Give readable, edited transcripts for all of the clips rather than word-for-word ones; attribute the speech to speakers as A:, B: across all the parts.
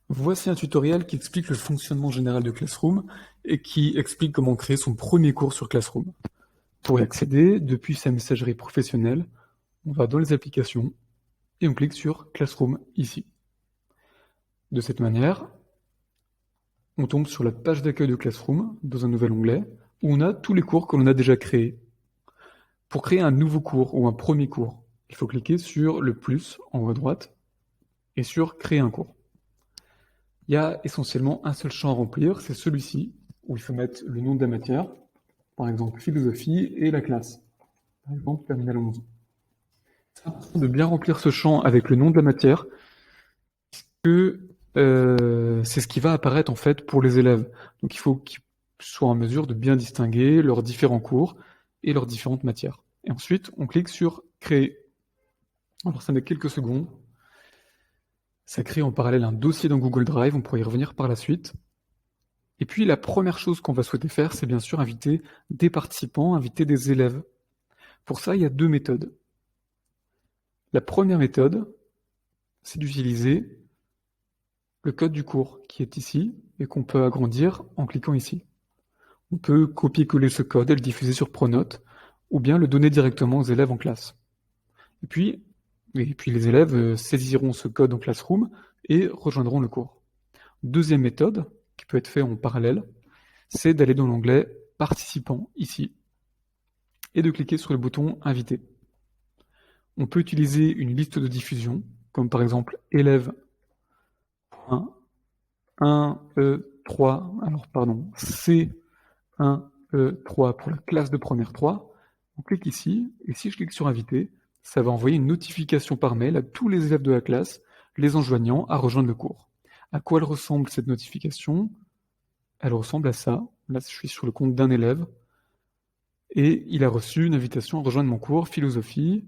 A: Voici un tutoriel qui explique le fonctionnement général de Classroom et qui explique comment créer son premier cours sur Classroom. Pour y accéder, depuis sa messagerie professionnelle, on va dans les applications et on clique sur Classroom ici. De cette manière, on tombe sur la page d'accueil de Classroom dans un nouvel onglet où on a tous les cours que l'on a déjà créés. Pour créer un nouveau cours ou un premier cours, il faut cliquer sur le plus en haut à droite et sur Créer un cours. Il y a essentiellement un seul champ à remplir, c'est celui-ci, où il faut mettre le nom de la matière, par exemple philosophie, et la classe, par exemple terminale 11. C'est important de bien remplir ce champ avec le nom de la matière, que c'est ce qui va apparaître en fait pour les élèves. Donc il faut qu'ils soient en mesure de bien distinguer leurs différents cours et leurs différentes matières. Et ensuite, on clique sur Créer. Alors ça met quelques secondes. Ça crée en parallèle un dossier dans Google Drive, on pourra y revenir par la suite. Et puis la première chose qu'on va souhaiter faire, c'est bien sûr inviter des participants, inviter des élèves. Pour ça, il y a deux méthodes. La première méthode, c'est d'utiliser le code du cours qui est ici et qu'on peut agrandir en cliquant ici. On peut copier-coller ce code et le diffuser sur Pronote ou bien le donner directement aux élèves en classe. Et puis les élèves saisiront ce code en Classroom et rejoindront le cours. Deuxième méthode, qui peut être faite en parallèle, c'est d'aller dans l'onglet Participants ici et de cliquer sur le bouton Inviter. On peut utiliser une liste de diffusion, comme par exemple élève 1, 1E3, alors pardon, C1E3 pour la classe de première 3. On clique ici, et si je clique sur Inviter, ça va envoyer une notification par mail à tous les élèves de la classe, les enjoignant à rejoindre le cours. À quoi elle ressemble cette notification? Elle ressemble à ça. Là, je suis sur le compte d'un élève, et il a reçu une invitation à rejoindre mon cours philosophie.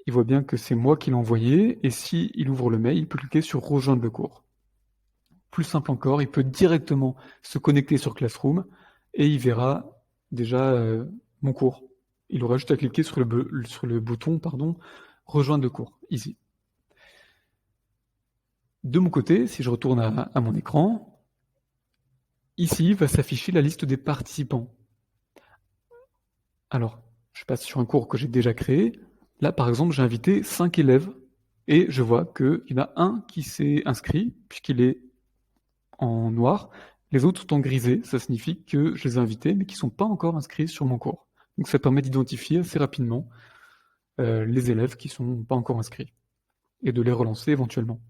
A: Il voit bien que c'est moi qui l'ai envoyé, et si il ouvre le mail, il peut cliquer sur rejoindre le cours. Plus simple encore, il peut directement se connecter sur Classroom et il verra déjà mon cours. Il aura juste à cliquer sur le bouton rejoindre le cours, ici. De mon côté, si je retourne à mon écran, ici va s'afficher la liste des participants. Alors, je passe sur un cours que j'ai déjà créé. Là, par exemple, j'ai invité 5 élèves et je vois qu'il y en a un qui s'est inscrit, puisqu'il est en noir. Les autres sont en grisé, ça signifie que je les ai invités, mais qui ne sont pas encore inscrits sur mon cours. Donc ça permet d'identifier assez rapidement les élèves qui ne sont pas encore inscrits et de les relancer éventuellement.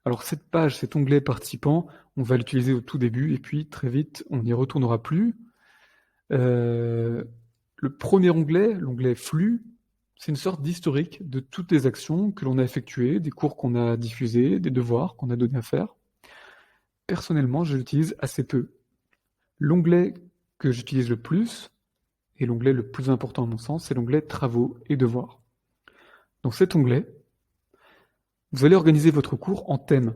A: Alors cette page, cet onglet participants, on va l'utiliser au tout début et puis très vite, on n'y retournera plus. Le premier onglet, l'onglet flux, c'est une sorte d'historique de toutes les actions que l'on a effectuées, des cours qu'on a diffusés, des devoirs qu'on a donnés à faire. Personnellement, je l'utilise assez peu. L'onglet que j'utilise le plus, et l'onglet le plus important à mon sens, c'est l'onglet Travaux et devoirs. Dans cet onglet, vous allez organiser votre cours en thèmes.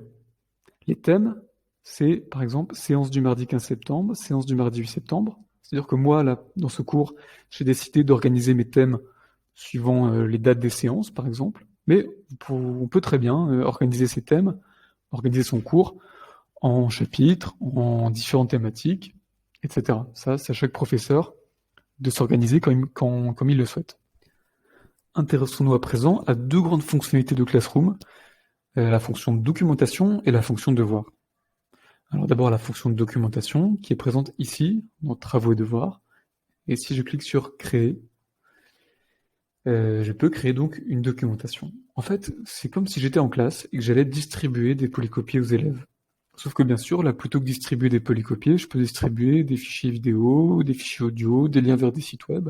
A: Les thèmes, c'est par exemple séance du mardi 15 septembre, séance du mardi 8 septembre. C'est-à-dire que moi, là, dans ce cours, j'ai décidé d'organiser mes thèmes suivant les dates des séances, par exemple. Mais on peut très bien organiser ces thèmes, organiser son cours en chapitres, en différentes thématiques, etc. Ça, c'est à chaque professeur de s'organiser comme il le souhaite. Intéressons-nous à présent à deux grandes fonctionnalités de Classroom, la fonction de documentation et la fonction de devoir. Alors d'abord la fonction de documentation qui est présente ici, dans Travaux et devoirs. Et si je clique sur Créer, je peux créer donc une documentation. En fait, c'est comme si j'étais en classe et que j'allais distribuer des polycopiés aux élèves. Sauf que bien sûr, là, plutôt que distribuer des polycopiés, je peux distribuer des fichiers vidéo, des fichiers audio, des liens vers des sites web,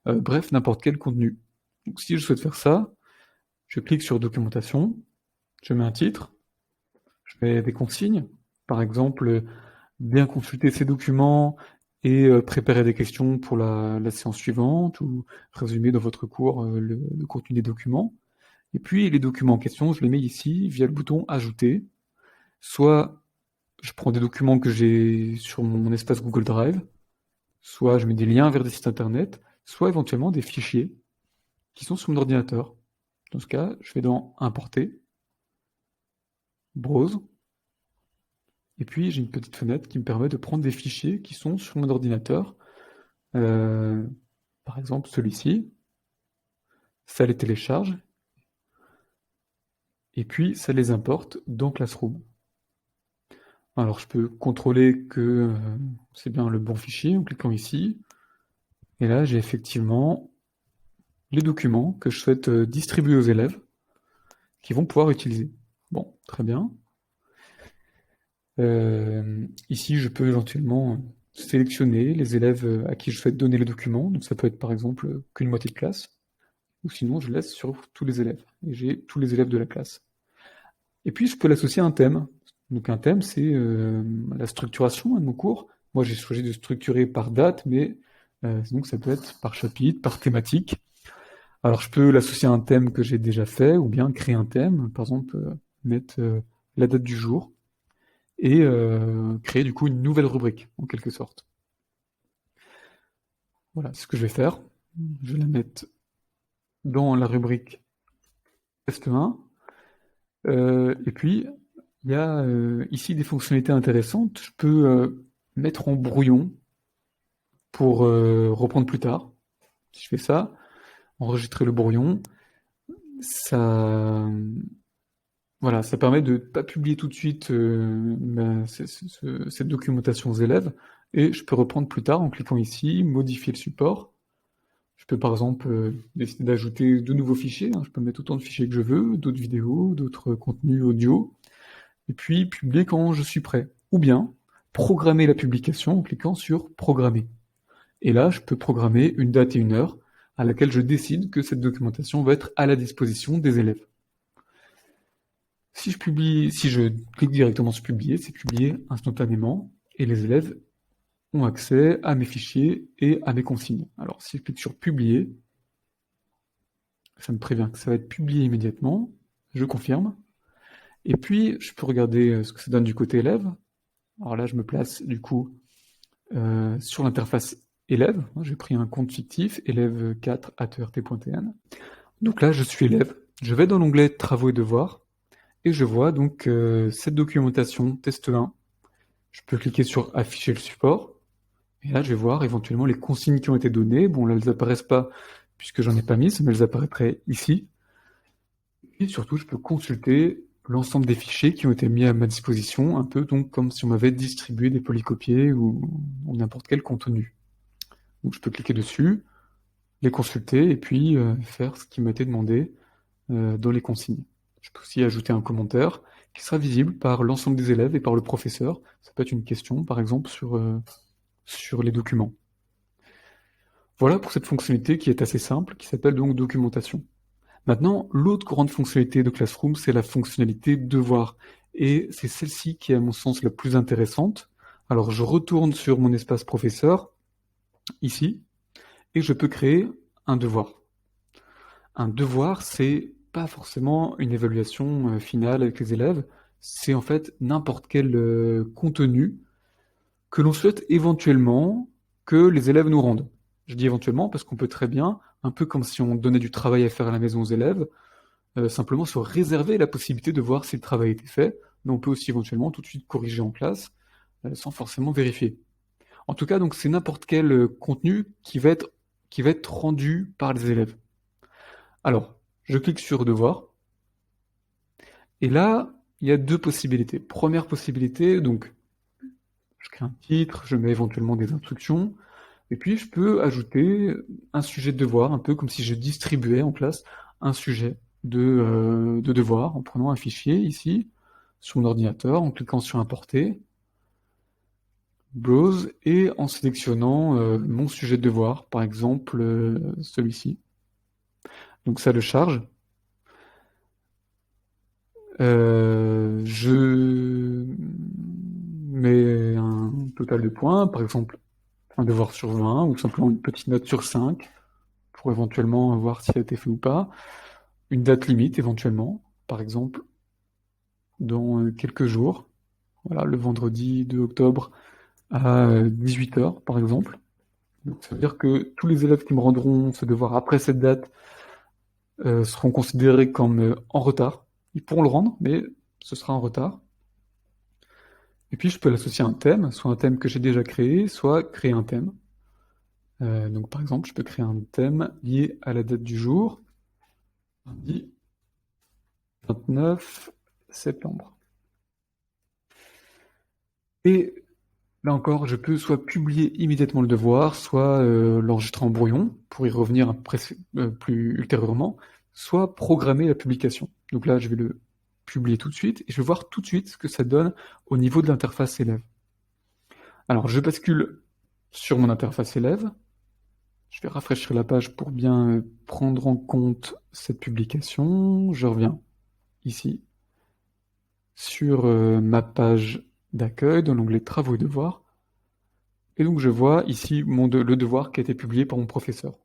A: bref, n'importe quel contenu. Donc si je souhaite faire ça, je clique sur Documentation, je mets un titre, je mets des consignes, par exemple, bien consulter ces documents et préparer des questions pour la séance suivante, ou résumer dans votre cours le contenu des documents. Et puis les documents en question, je les mets ici via le bouton Ajouter. Soit je prends des documents que j'ai sur mon espace Google Drive, soit je mets des liens vers des sites internet, soit éventuellement des fichiers qui sont sur mon ordinateur. Dans ce cas, je vais dans Importer, Browse, et puis j'ai une petite fenêtre qui me permet de prendre des fichiers qui sont sur mon ordinateur, par exemple celui-ci, ça les télécharge, et puis ça les importe dans Classroom. Alors je peux contrôler que c'est bien le bon fichier en cliquant ici, et là j'ai effectivement les documents que je souhaite distribuer aux élèves qui vont pouvoir utiliser. Bon, très bien. Ici, je peux éventuellement sélectionner les élèves à qui je souhaite donner le document. Donc ça peut être par exemple qu'une moitié de classe, ou sinon je laisse sur tous les élèves, et j'ai tous les élèves de la classe. Et puis je peux l'associer à un thème. Donc un thème, c'est la structuration de mon cours. Moi j'ai choisi de structurer par date, mais donc ça peut être par chapitre, par thématique. Alors je peux l'associer à un thème que j'ai déjà fait, ou bien créer un thème, par exemple mettre la date du jour, et créer du coup une nouvelle rubrique, en quelque sorte. Voilà, c'est ce que je vais faire. Je vais la mettre dans la rubrique test 1. Et puis, il y a ici des fonctionnalités intéressantes. Je peux mettre en brouillon pour reprendre plus tard. Si je fais ça, enregistrer le brouillon, ça, voilà, ça permet de ne pas publier tout de suite cette documentation aux élèves, et je peux reprendre plus tard en cliquant ici, modifier le support. Je peux par exemple décider d'ajouter de nouveaux fichiers, hein. Je peux mettre autant de fichiers que je veux, d'autres vidéos, d'autres contenus audio, et puis publier quand je suis prêt. Ou bien programmer la publication en cliquant sur Programmer. Et là, je peux programmer une date et une heure à laquelle je décide que cette documentation va être à la disposition des élèves. Si je clique directement sur Publier, c'est publié instantanément, et les élèves ont accès à mes fichiers et à mes consignes. Alors si je clique sur Publier, ça me prévient que ça va être publié immédiatement, je confirme, et puis je peux regarder ce que ça donne du côté élève. Alors là je me place du coup sur l'interface élève, j'ai pris un compte fictif, élève4@ert.tn. Donc là je suis élève, je vais dans l'onglet Travaux et devoirs, et je vois donc cette documentation test 1. Je peux cliquer sur Afficher le support, et là je vais voir éventuellement les consignes qui ont été données. Bon là elles n'apparaissent pas puisque j'en ai pas mis, mais elles apparaîtraient ici. Et surtout je peux consulter l'ensemble des fichiers qui ont été mis à ma disposition, un peu donc comme si on m'avait distribué des polycopiés ou n'importe quel contenu. Donc je peux cliquer dessus, les consulter et puis faire ce qui m'a été demandé dans les consignes. Je peux aussi ajouter un commentaire qui sera visible par l'ensemble des élèves et par le professeur. Ça peut être une question, par exemple, sur les documents. Voilà pour cette fonctionnalité qui est assez simple, qui s'appelle donc documentation. Maintenant, l'autre grande fonctionnalité de Classroom, c'est la fonctionnalité devoir. Et c'est celle-ci qui est à mon sens la plus intéressante. Alors je retourne sur mon espace professeur, ici, et je peux créer un devoir. Un devoir, c'est pas forcément une évaluation finale avec les élèves, c'est en fait n'importe quel contenu que l'on souhaite éventuellement que les élèves nous rendent. Je dis éventuellement parce qu'on peut très bien, un peu comme si on donnait du travail à faire à la maison aux élèves, simplement se réserver la possibilité de voir si le travail a été fait, mais on peut aussi éventuellement tout de suite corriger en classe, sans forcément vérifier. En tout cas, donc c'est n'importe quel contenu qui va être rendu par les élèves. Alors, je clique sur Devoir, et là, il y a deux possibilités. Première possibilité, donc, je crée un titre, je mets éventuellement des instructions, et puis je peux ajouter un sujet de devoir, un peu comme si je distribuais en classe un sujet de devoir, en prenant un fichier ici, sur mon ordinateur, en cliquant sur Importer, Browse, et en sélectionnant mon sujet de devoir, par exemple celui-ci. Donc ça le charge. Je mets un total de points, par exemple un devoir sur 20, ou simplement une petite note sur 5, pour éventuellement voir si ça a été fait ou pas. Une date limite éventuellement, par exemple dans quelques jours, voilà, le vendredi 2 octobre à 18h par exemple. Donc, ça veut dire que tous les élèves qui me rendront ce devoir après cette date seront considérés comme en retard. Ils pourront le rendre, mais ce sera en retard. Et puis je peux l'associer à un thème, soit un thème que j'ai déjà créé, soit créer un thème. Donc par exemple, je peux créer un thème lié à la date du jour, lundi 29 septembre. Et là encore, je peux soit publier immédiatement le devoir, soit l'enregistrer en brouillon pour y revenir plus ultérieurement, soit programmer la publication. Donc là, je vais le publier tout de suite et je vais voir tout de suite ce que ça donne au niveau de l'interface élève. Alors, je bascule sur mon interface élève. Je vais rafraîchir la page pour bien prendre en compte cette publication. Je reviens ici sur ma page d'accueil dans l'onglet Travaux et devoirs. Et donc je vois ici le devoir qui a été publié par mon professeur.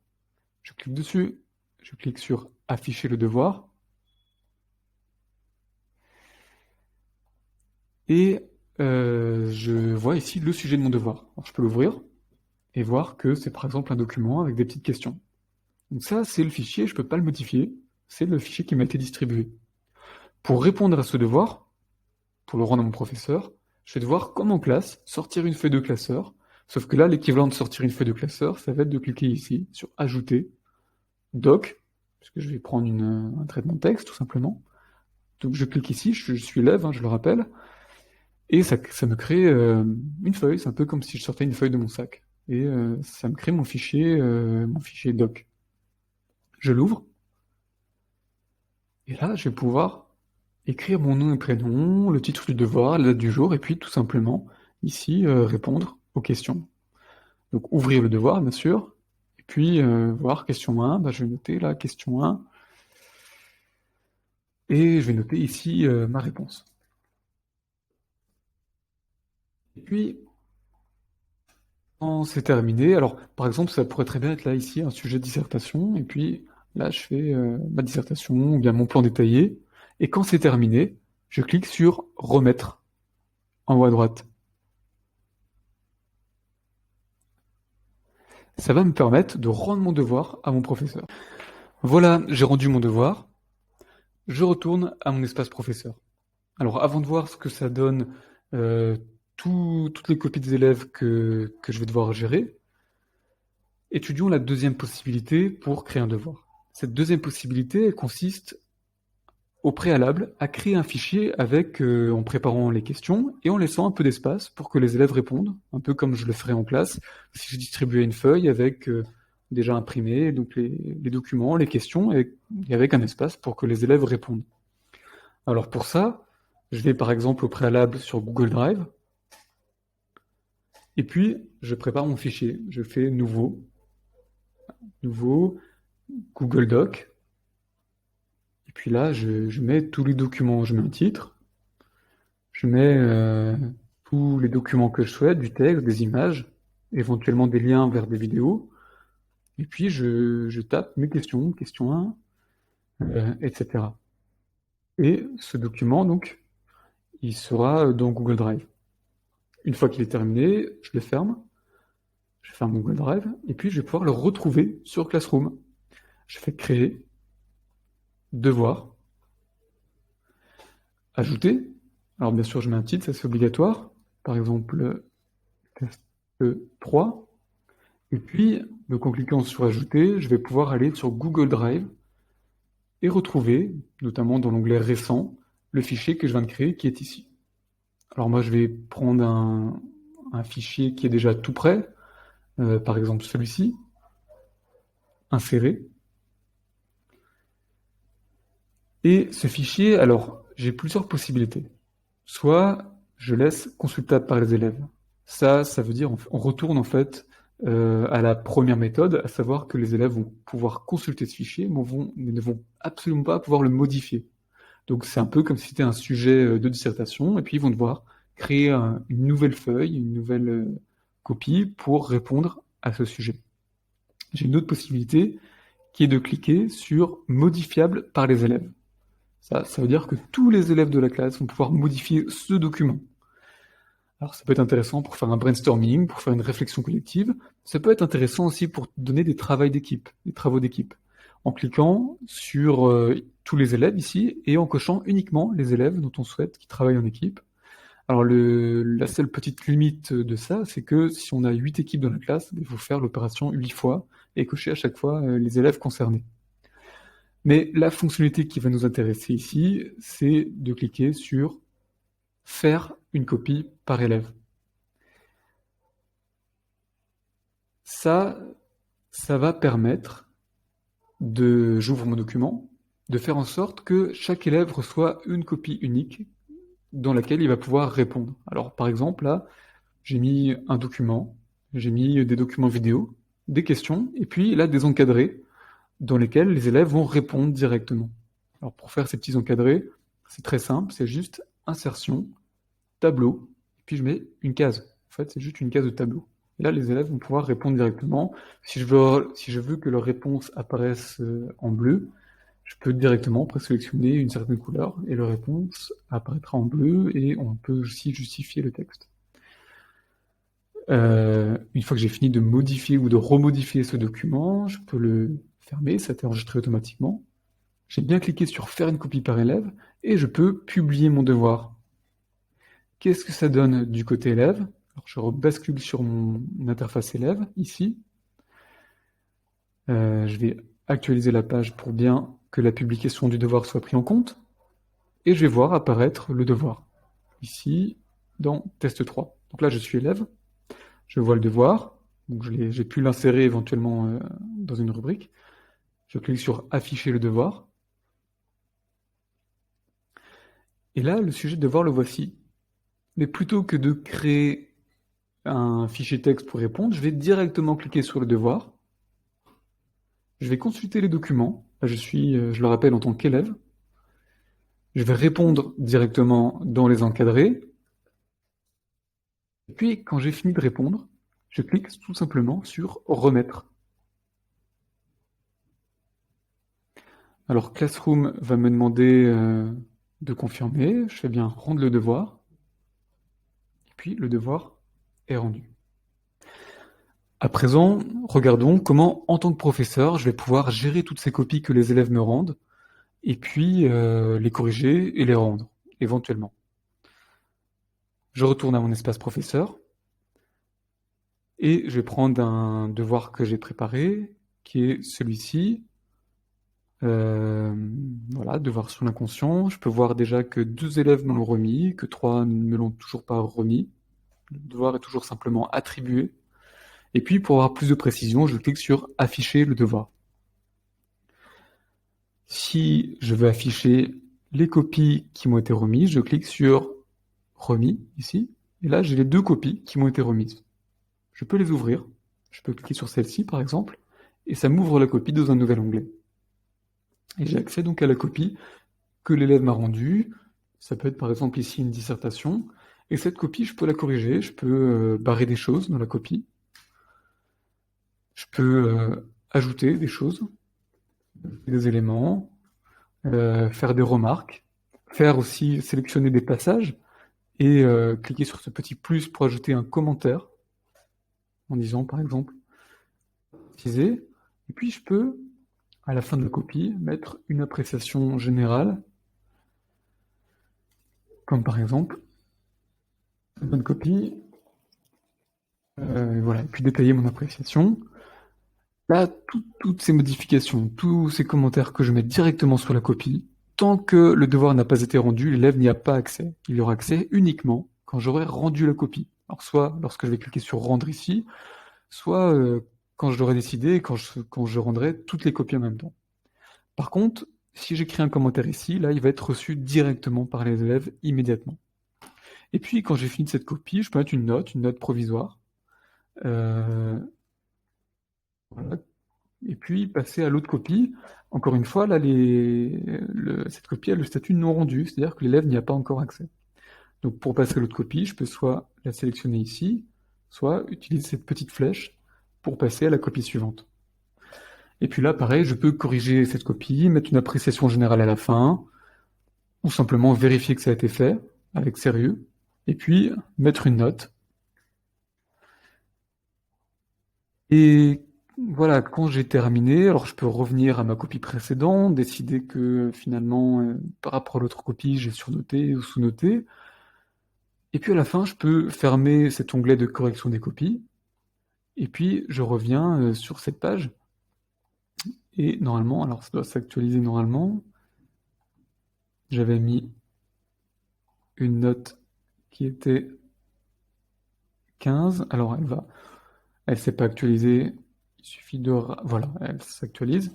A: Je clique dessus, je clique sur Afficher le devoir. Et je vois ici le sujet de mon devoir. Alors je peux l'ouvrir et voir que c'est par exemple un document avec des petites questions. Donc ça, c'est le fichier, je ne peux pas le modifier. C'est le fichier qui m'a été distribué. Pour répondre à ce devoir, pour le rendre à mon professeur, je vais devoir, comme en classe, sortir une feuille de classeur. Sauf que là, l'équivalent de sortir une feuille de classeur, ça va être de cliquer ici sur Ajouter, Doc, puisque je vais prendre un traitement de texte, tout simplement. Donc je clique ici, je suis élève, je le rappelle, et ça me crée une feuille, c'est un peu comme si je sortais une feuille de mon sac. Et ça me crée mon fichier doc. Je l'ouvre, et là, je vais pouvoir écrire mon nom et prénom, le titre du devoir, la date du jour, et puis tout simplement, ici, répondre aux questions. Donc ouvrir le devoir, bien sûr, et puis voir question 1, je vais noter là, question 1, et je vais noter ici ma réponse. Et puis, quand c'est terminé, alors par exemple, ça pourrait très bien être là, ici, un sujet de dissertation, et puis là, je fais ma dissertation, ou bien mon plan détaillé, et quand c'est terminé, je clique sur « Remettre » en haut à droite. Ça va me permettre de rendre mon devoir à mon professeur. Voilà, j'ai rendu mon devoir. Je retourne à mon espace professeur. Alors avant de voir ce que ça donne, toutes les copies des élèves que je vais devoir gérer, étudions la deuxième possibilité pour créer un devoir. Cette deuxième possibilité, elle consiste au préalable à créer un fichier en préparant les questions et en laissant un peu d'espace pour que les élèves répondent, un peu comme je le ferais en classe, si je distribuais une feuille avec déjà imprimé donc les documents, les questions, et avec un espace pour que les élèves répondent. Alors pour ça, je vais par exemple au préalable sur Google Drive, et puis je prépare mon fichier. Je fais nouveau, Google Doc, et puis là je mets tous les documents, je mets un titre, je mets tous les documents que je souhaite, du texte, des images, éventuellement des liens vers des vidéos, et puis je tape mes questions, question 1, etc. Et ce document, donc, il sera dans Google Drive. Une fois qu'il est terminé, je le ferme, je ferme mon Google Drive, et puis je vais pouvoir le retrouver sur Classroom. Je fais créer, devoir, ajouter. Alors bien sûr, je mets un titre, ça c'est obligatoire. Par exemple, test 3. Et puis, donc en cliquant sur ajouter, je vais pouvoir aller sur Google Drive et retrouver, notamment dans l'onglet récent, le fichier que je viens de créer qui est ici. Alors moi, je vais prendre un fichier qui est déjà tout prêt, par exemple celui-ci, insérer. Et ce fichier, alors, j'ai plusieurs possibilités. Soit je laisse consultable par les élèves. Ça veut dire on retourne en fait à la première méthode, à savoir que les élèves vont pouvoir consulter ce fichier, mais ne vont absolument pas pouvoir le modifier. Donc c'est un peu comme si c'était un sujet de dissertation, et puis ils vont devoir créer une nouvelle feuille, une nouvelle copie pour répondre à ce sujet. J'ai une autre possibilité qui est de cliquer sur « Modifiable par les élèves ». Ça veut dire que tous les élèves de la classe vont pouvoir modifier ce document. Alors ça peut être intéressant pour faire un brainstorming, pour faire une réflexion collective. Ça peut être intéressant aussi pour donner des travaux d'équipe. en cliquant sur tous les élèves ici et en cochant uniquement les élèves dont on souhaite qu'ils travaillent en équipe. Alors la seule petite limite de ça, c'est que si on a 8 équipes dans la classe, il faut faire l'opération 8 fois et cocher à chaque fois les élèves concernés. Mais la fonctionnalité qui va nous intéresser ici, c'est de cliquer sur « Faire une copie par élève ». Ça va permettre j'ouvre mon document, de faire en sorte que chaque élève reçoit une copie unique dans laquelle il va pouvoir répondre. Alors par exemple, là, j'ai mis un document, j'ai mis des documents vidéo, des questions, et puis là, des encadrés dans lesquels les élèves vont répondre directement. Alors pour faire ces petits encadrés, c'est très simple, c'est juste insertion, tableau, et puis je mets une case. En fait, c'est juste une case de tableau. Et là, les élèves vont pouvoir répondre directement. Si je veux que leur réponse apparaisse en bleu, je peux directement présélectionner une certaine couleur et leur réponse apparaîtra en bleu et on peut aussi justifier le texte. Une fois que j'ai fini de modifier ou de remodifier ce document, je peux le fermer, ça a été enregistré automatiquement. J'ai bien cliqué sur faire une copie par élève et je peux publier mon devoir. Qu'est-ce que ça donne du côté élève? Alors, je rebascule sur mon interface élève, ici. Je vais actualiser la page pour bien que la publication du devoir soit prise en compte. Et je vais voir apparaître le devoir, ici, dans test 3. Donc là, je suis élève, je vois le devoir, donc j'ai pu l'insérer éventuellement dans une rubrique. Je clique sur afficher le devoir. Et là, le sujet de devoir, le voici. Mais plutôt que de créer un fichier texte pour répondre, je vais directement cliquer sur le devoir. Je vais consulter les documents. Là, je le rappelle, en tant qu'élève. Je vais répondre directement dans les encadrés. Et puis, quand j'ai fini de répondre, je clique tout simplement sur « Remettre ». Alors, Classroom va me demander de confirmer. Je fais bien « Rendre le devoir ». Et puis, le devoir est rendu. À présent, regardons comment, en tant que professeur, je vais pouvoir gérer toutes ces copies que les élèves me rendent, et puis les corriger et les rendre, éventuellement. Je retourne à mon espace professeur, et je vais prendre un devoir que j'ai préparé, qui est celui-ci. Voilà, devoir sur l'inconscient. Je peux voir déjà que 2 élèves me l'ont remis, que 3 ne me l'ont toujours pas remis. Le devoir est toujours simplement attribué. Et puis, pour avoir plus de précision, je clique sur « Afficher le devoir ». Si je veux afficher les copies qui m'ont été remises, je clique sur « Remis » ici. Et là, j'ai les 2 copies qui m'ont été remises. Je peux les ouvrir. Je peux cliquer sur celle-ci, par exemple, et ça m'ouvre la copie dans un nouvel onglet. Et j'ai accès donc à la copie que l'élève m'a rendue. Ça peut être par exemple ici une dissertation. Et cette copie, je peux la corriger. Je peux barrer des choses dans la copie. Je peux ajouter des choses, des éléments, faire des remarques, faire aussi sélectionner des passages et cliquer sur ce petit plus pour ajouter un commentaire en disant par exemple utiliser. Et puis je peux, à la fin de la copie, mettre une appréciation générale, comme par exemple bonne copie, voilà, et puis détailler mon appréciation. Là, toutes ces modifications, tous ces commentaires que je mets directement sur la copie, tant que le devoir n'a pas été rendu, l'élève n'y a pas accès. Il y aura accès uniquement quand j'aurai rendu la copie. Alors soit lorsque je vais cliquer sur rendre ici, soit quand je l'aurai décidé, quand je rendrai toutes les copies en même temps. Par contre, si j'écris un commentaire ici, là, il va être reçu directement par les élèves immédiatement. Et puis, quand j'ai fini de cette copie, je peux mettre une note provisoire. Voilà. Et puis passer à l'autre copie. Encore une fois, là, cette copie a le statut non rendu, c'est-à-dire que l'élève n'y a pas encore accès. Donc pour passer à l'autre copie, je peux soit la sélectionner ici, soit utiliser cette petite flèche pour passer à la copie suivante. Et puis là, pareil, je peux corriger cette copie, mettre une appréciation générale à la fin, ou simplement vérifier que ça a été fait, avec sérieux, et puis mettre une note. Et voilà, quand j'ai terminé, alors je peux revenir à ma copie précédente, décider que finalement, par rapport à l'autre copie, j'ai surnoté ou sous-noté. Et puis à la fin, je peux fermer cet onglet de correction des copies. Et puis je reviens sur cette page. Et normalement, alors ça doit s'actualiser normalement. J'avais mis une note qui était 15. Alors elle s'est pas actualisée. Il suffit voilà, elle s'actualise.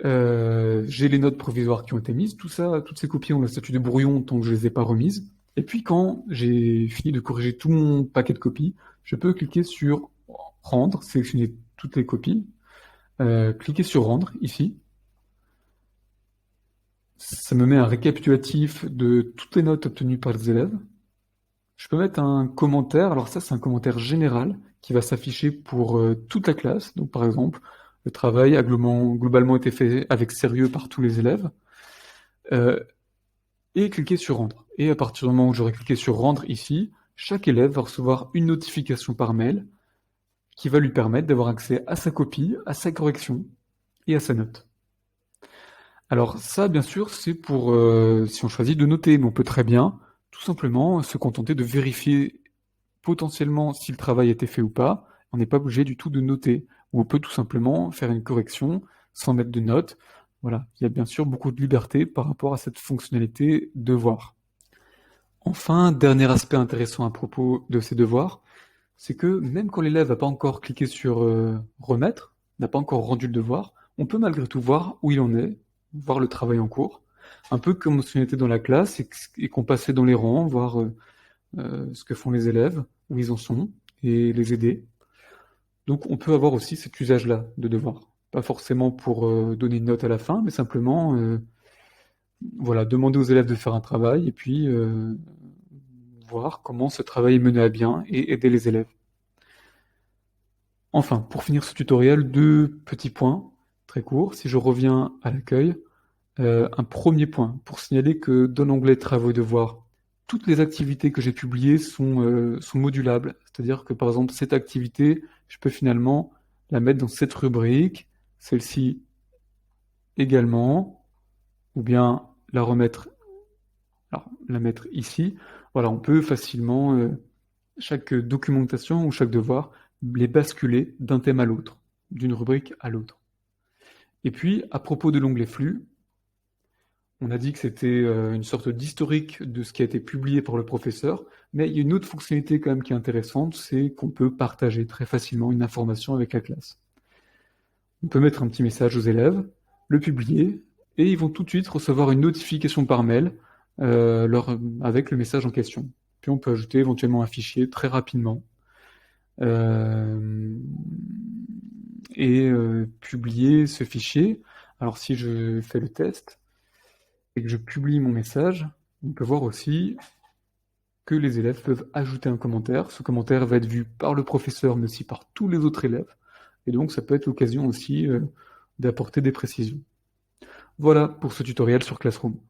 A: J'ai les notes provisoires qui ont été mises. Tout ça, toutes ces copies ont le statut de brouillon tant que je les ai pas remises. Et puis quand j'ai fini de corriger tout mon paquet de copies, je peux cliquer sur rendre, sélectionner toutes les copies, cliquer sur rendre ici. Ça me met un récapitulatif de toutes les notes obtenues par les élèves. Je peux mettre un commentaire. Alors ça, c'est un commentaire général qui va s'afficher pour toute la classe. Donc par exemple, le travail a globalement été fait avec sérieux par tous les élèves. Et cliquer sur rendre. Et à partir du moment où j'aurai cliqué sur rendre ici, chaque élève va recevoir une notification par mail qui va lui permettre d'avoir accès à sa copie, à sa correction et à sa note. Alors ça, bien sûr, c'est pour si on choisit de noter, mais on peut très bien tout simplement se contenter de vérifier potentiellement si le travail a été fait ou pas. On n'est pas obligé du tout de noter. Ou on peut tout simplement faire une correction sans mettre de note. Voilà, il y a bien sûr beaucoup de liberté par rapport à cette fonctionnalité devoir. Enfin, dernier aspect intéressant à propos de ces devoirs, c'est que même quand l'élève n'a pas encore cliqué sur remettre, n'a pas encore rendu le devoir, on peut malgré tout voir où il en est, voir le travail en cours, un peu comme si on était dans la classe et qu'on passait dans les rangs, voir ce que font les élèves, où ils en sont, et les aider. Donc on peut avoir aussi cet usage-là de devoir. Pas forcément pour donner une note à la fin, mais simplement voilà, demander aux élèves de faire un travail et puis voir comment ce travail est mené à bien et aider les élèves. Enfin, pour finir ce tutoriel, 2 petits points très courts. Si je reviens à l'accueil, un premier point pour signaler que dans l'onglet Travaux et devoirs, toutes les activités que j'ai publiées sont modulables. C'est-à-dire que par exemple, cette activité, je peux finalement la mettre dans cette rubrique, celle-ci également, ou bien la remettre, alors la mettre ici. Voilà, on peut facilement chaque documentation ou chaque devoir les basculer d'un thème à l'autre, d'une rubrique à l'autre. Et puis, à propos de l'onglet flux, on a dit que c'était une sorte d'historique de ce qui a été publié par le professeur, mais il y a une autre fonctionnalité quand même qui est intéressante, c'est qu'on peut partager très facilement une information avec la classe. On peut mettre un petit message aux élèves, le publier, et ils vont tout de suite recevoir une notification par mail avec le message en question. Puis on peut ajouter éventuellement un fichier très rapidement. Et publier ce fichier. Alors si je fais le test et que je publie mon message, on peut voir aussi que les élèves peuvent ajouter un commentaire. Ce commentaire va être vu par le professeur, mais aussi par tous les autres élèves. Et donc ça peut être l'occasion aussi d'apporter des précisions. Voilà pour ce tutoriel sur Classroom.